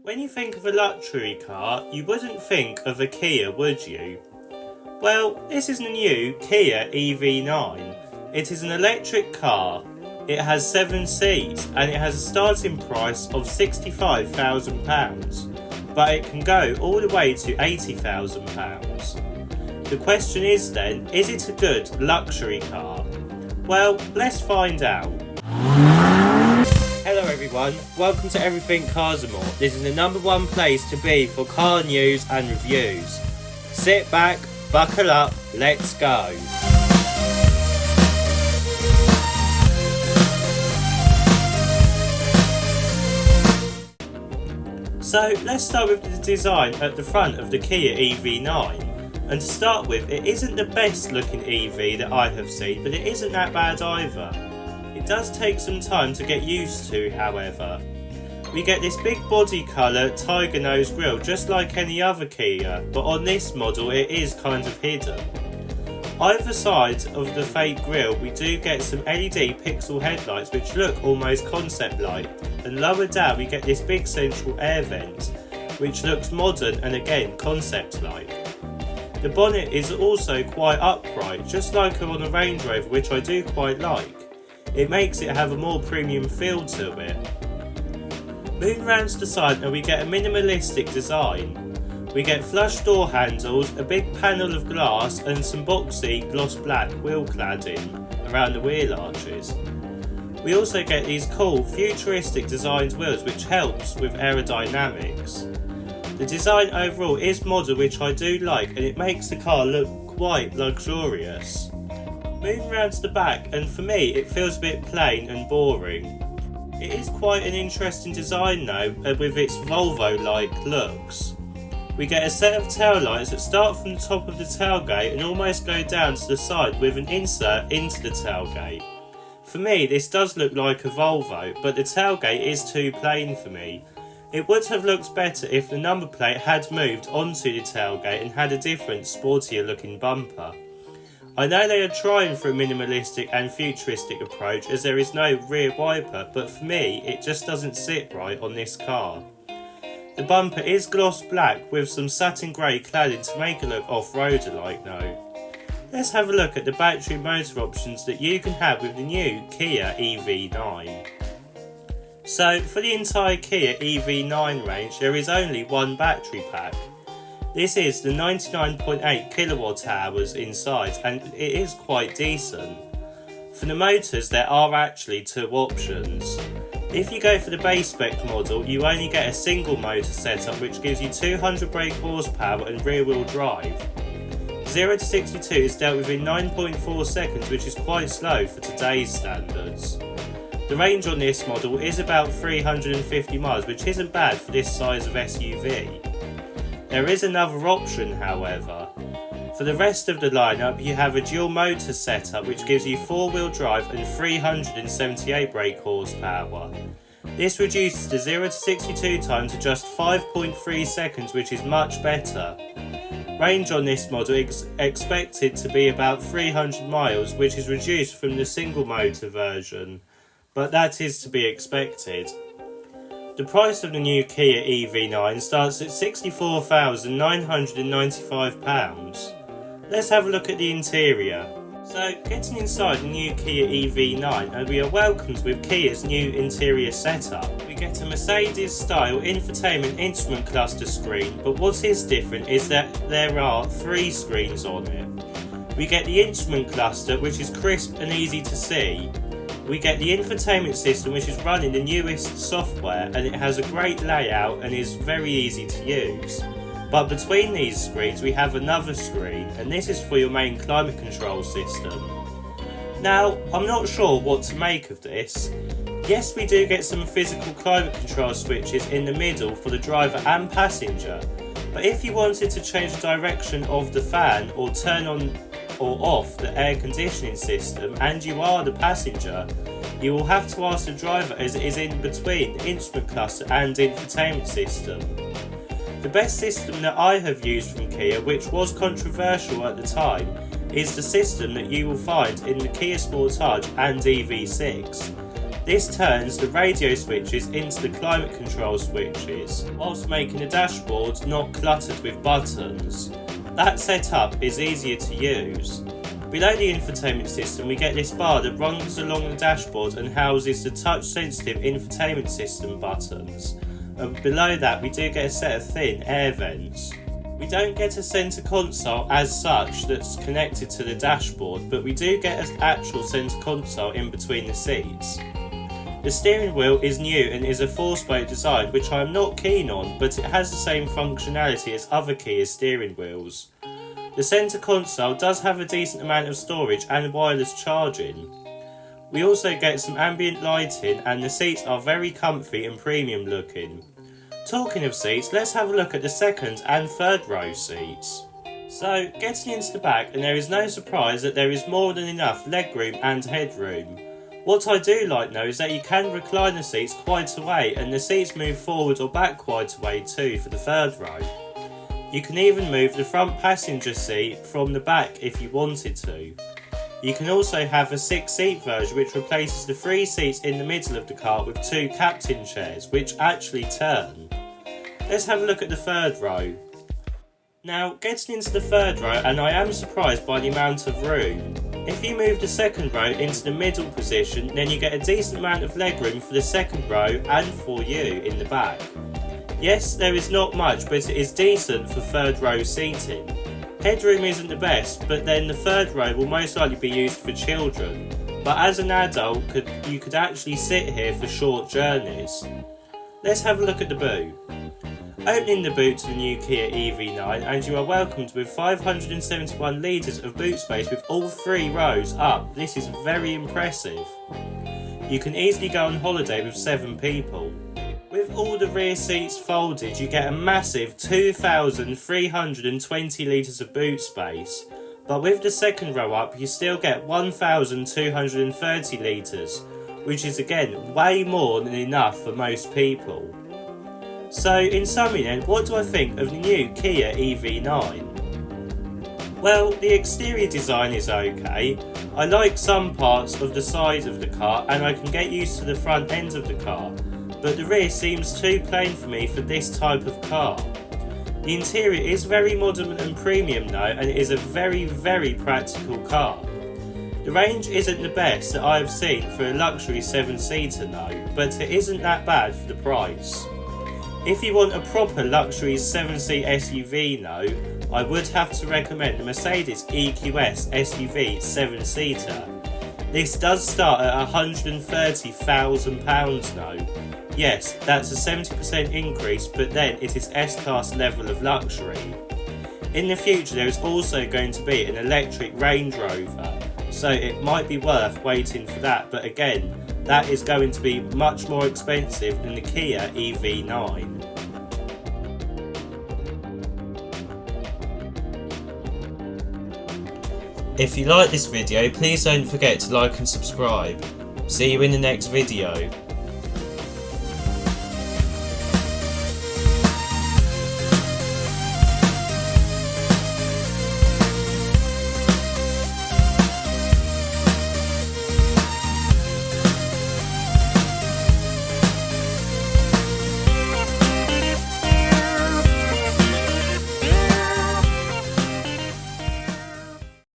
When you think of a luxury car, you wouldn't think of a Kia, would you? Well, this is the new Kia EV9. It is an electric car. It has 7 seats and it has a starting price of £65,000, but it can go all the way to £80,000. The question is then, is it a good luxury car? Well, let's find out. Hello everyone, welcome to Everything Cars and More. This is the #1 place to be for car news and reviews. Sit back, buckle up, let's go. So let's start with the design at the front of the Kia EV9. And to start with, it isn't the best looking EV that I have seen, but it isn't that bad either. It does take some time to get used to, however. We get this big body colour tiger nose grille just like any other Kia, but on this model it is kind of hidden. Either side of the fake grille we do get some LED pixel headlights which look almost concept-like, and lower down we get this big central air vent which looks modern and again concept-like. The bonnet is also quite upright, just like on a Range Rover, which I do quite like. It makes it have a more premium feel to it. Moving round to the side now we get a minimalistic design. We get flush door handles, a big panel of glass and some boxy gloss black wheel cladding around the wheel arches. We also get these cool futuristic designed wheels which helps with aerodynamics. The design overall is modern, which I do like, and it makes the car look quite luxurious. Moving around to the back, and for me it feels a bit plain and boring. It is quite an interesting design though, with its Volvo-like looks. We get a set of tail lights that start from the top of the tailgate and almost go down to the side with an insert into the tailgate. For me this does look like a Volvo, but the tailgate is too plain for me. It would have looked better if the number plate had moved onto the tailgate and had a different, sportier looking bumper. I know they are trying for a minimalistic and futuristic approach as there is no rear wiper, but for me it just doesn't sit right on this car. The bumper is gloss black with some satin grey cladding to make it look off-roader like though. Let's have a look at the battery motor options that you can have with the new Kia EV9. So, for the entire Kia EV9 range, there is only one battery pack. This is the 99.8 kilowatt hours inside, and it is quite decent. For the motors, there are actually 2 options. If you go for the base spec model, you only get a single motor setup which gives you 200 brake horsepower and rear wheel drive. 0 to 62 is dealt with in 9.4 seconds, which is quite slow for today's standards. The range on this model is about 350 miles, which isn't bad for this size of SUV. There is another option, however. For the rest of the lineup, you have a dual motor setup which gives you 4-wheel drive and 378 brake horsepower. This reduces the 0 to 62 time to just 5.3 seconds, which is much better. Range on this model is expected to be about 300 miles, which is reduced from the single motor version, but that is to be expected. The price of the new Kia EV9 starts at £64,995. Let's have a look at the interior. So, getting inside the new Kia EV9, and we are welcomed with Kia's new interior setup. We get a Mercedes-style infotainment instrument cluster screen, but what is different is that there are 3 screens on it. We get the instrument cluster, which is crisp and easy to see. We get the infotainment system, which is running the newest software, and it has a great layout and is very easy to use. But between these screens we have another screen, and this is for your main climate control system. Now, I'm not sure what to make of this. Yes, we do get some physical climate control switches in the middle for the driver and passenger, but if you wanted to change the direction of the fan or turn on or off the air conditioning system and you are the passenger, you will have to ask the driver as it is in between the instrument cluster and infotainment system. The best system that I have used from Kia, which was controversial at the time, is the system that you will find in the Kia Sportage and EV6. This turns the radio switches into the climate control switches, whilst making the dashboard not cluttered with buttons. That setup is easier to use. Below the infotainment system we get this bar that runs along the dashboard and houses the touch-sensitive infotainment system buttons. And below that we do get a set of thin air vents. We don't get a centre console as such that's connected to the dashboard, but we do get an actual centre console in between the seats. The steering wheel is new and is a 4-spoke design, which I am not keen on, but it has the same functionality as other Kia steering wheels. The centre console does have a decent amount of storage and wireless charging. We also get some ambient lighting and the seats are very comfy and premium looking. Talking of seats, let's have a look at the second and third row seats. So, getting into the back, and there is no surprise that there is more than enough legroom and headroom. What I do like though is that you can recline the seats quite a way, and the seats move forward or back quite a way too for the third row. You can even move the front passenger seat from the back if you wanted to. You can also have a 6-seat version which replaces the 3 seats in the middle of the car with 2 captain chairs which actually turn. Let's have a look at the third row. Now, getting into the third row, and I am surprised by the amount of room. If you move the second row into the middle position, then you get a decent amount of legroom for the second row and for you in the back. Yes, there is not much, but it is decent for third row seating. Headroom isn't the best, but then the third row will most likely be used for children. But as an adult, you could actually sit here for short journeys. Let's have a look at the boot. Opening the boot to the new Kia EV9, and you are welcomed with 571 litres of boot space with all 3 rows up. This is very impressive. You can easily go on holiday with 7 people. With all the rear seats folded, you get a massive 2,320 litres of boot space. But with the second row up, you still get 1,230 litres, which is again way more than enough for most people. So in summary then, what do I think of the new Kia EV9? Well, the exterior design is okay. I like some parts of the side of the car and I can get used to the front end of the car, but the rear seems too plain for me for this type of car. The interior is very modern and premium though, and it is a very practical car. The range isn't the best that I have seen for a luxury 7-seater though, but it isn't that bad for the price. If you want a proper luxury 7-seat SUV though, I would have to recommend the Mercedes EQS SUV 7-seater. This does start at £130,000 though. Yes, that's a 70% increase, but then it is S-Class level of luxury. In the future there is also going to be an electric Range Rover, so it might be worth waiting for that, but again, that is going to be much more expensive than the Kia EV9. If you like this video, please don't forget to like and subscribe. See you in the next video.